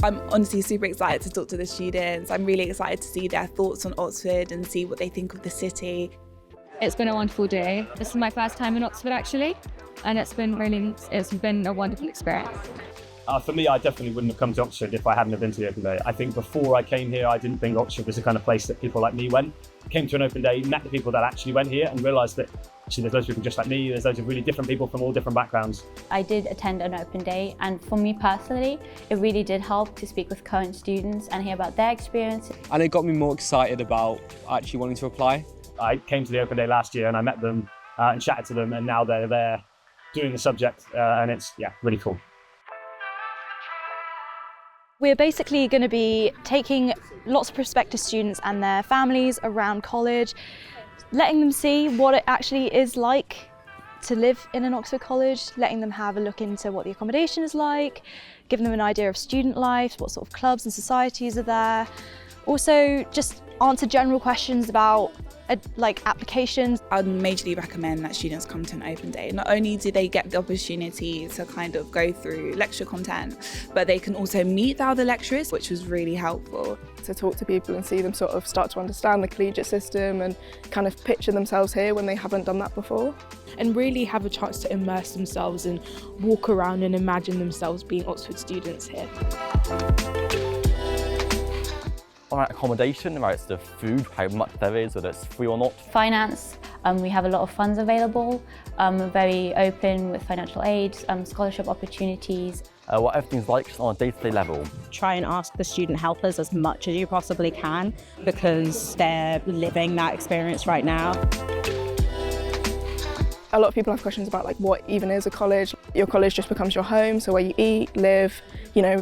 I'm honestly super excited to talk to the students. I'm really excited to see their thoughts on Oxford and see what they think of the city. It's been a wonderful day. This is my first time in Oxford actually, and it's been a wonderful experience. For me, I definitely wouldn't have come to Oxford if I hadn't have been to the open day. I think before I came here, I didn't think Oxford was the kind of place that people like me went. I came to an open day, met the people that actually went here and realised that actually there's loads of people just like me, there's loads of really different people from all different backgrounds. I did attend an open day, and for me personally, it really did help to speak with current students and hear about their experience. And it got me more excited about actually wanting to apply. I came to the open day last year and I met them and chatted to them, and now they're there doing the subject and it's really cool. We're basically going to be taking lots of prospective students and their families around college, letting them see what it actually is like to live in an Oxford college, letting them have a look into what the accommodation is like, giving them an idea of student life, what sort of clubs and societies are there. Also, just answer general questions about applications. I'd majorly recommend that students come to an open day. Not only do they get the opportunity to kind of go through lecture content, but they can also meet the other lecturers, which was really helpful. To talk to people and see them sort of start to understand the collegiate system and kind of picture themselves here when they haven't done that before. And really have a chance to immerse themselves and walk around and imagine themselves being Oxford students here. About accommodation, about the food, how much there is, whether it's free or not. Finance, we have a lot of funds available. We're very open with financial aid, scholarship opportunities. What everything's like on a day-to-day level. Try and ask the student helpers as much as you possibly can because they're living that experience right now. A lot of people have questions about what even is a college. Your college just becomes your home, so where you eat, live,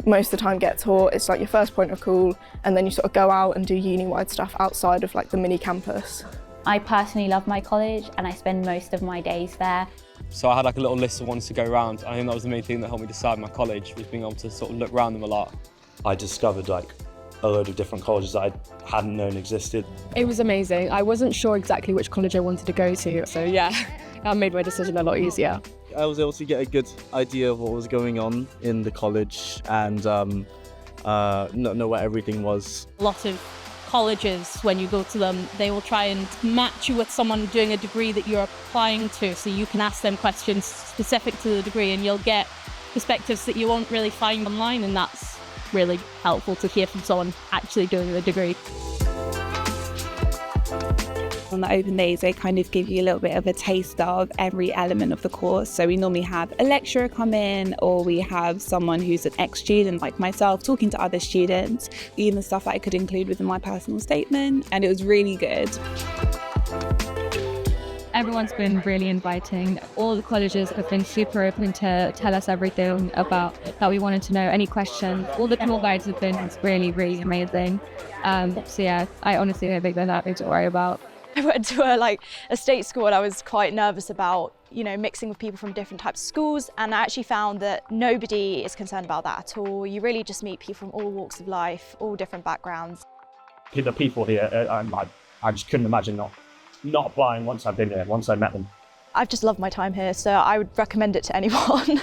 most of the time get taught. It's your first point of call, and then you sort of go out and do uni-wide stuff outside of the mini campus. I personally love my college and I spend most of my days there. So I had a little list of ones to go around. I think that was the main thing that helped me decide my college, was being able to sort of look around them a lot. I discovered a load of different colleges that I hadn't known existed. It was amazing. I wasn't sure exactly which college I wanted to go to, so yeah, that made my decision a lot easier. I was able to get a good idea of what was going on in the college and know where everything was. A lot of colleges, when you go to them, they will try and match you with someone doing a degree that you're applying to, so you can ask them questions specific to the degree and you'll get perspectives that you won't really find online, and that's really helpful to hear from someone actually doing the degree. On the open days, they kind of give you a little bit of a taste of every element of the course. So we normally have a lecturer come in, or we have someone who's an ex-student like myself talking to other students, even stuff that I could include within my personal statement, and it was really good. Everyone's been really inviting. All the colleges have been super open to tell us everything about that we wanted to know, any questions. All the tour guides have been really, really amazing. So yeah, I honestly don't think there's nothing to worry about. I went to a state school and I was quite nervous about, mixing with people from different types of schools, and I actually found that nobody is concerned about that at all. You really just meet people from all walks of life, all different backgrounds. The people here, I just couldn't imagine not applying once I've been here, once I met them. I've just loved my time here, so I would recommend it to anyone.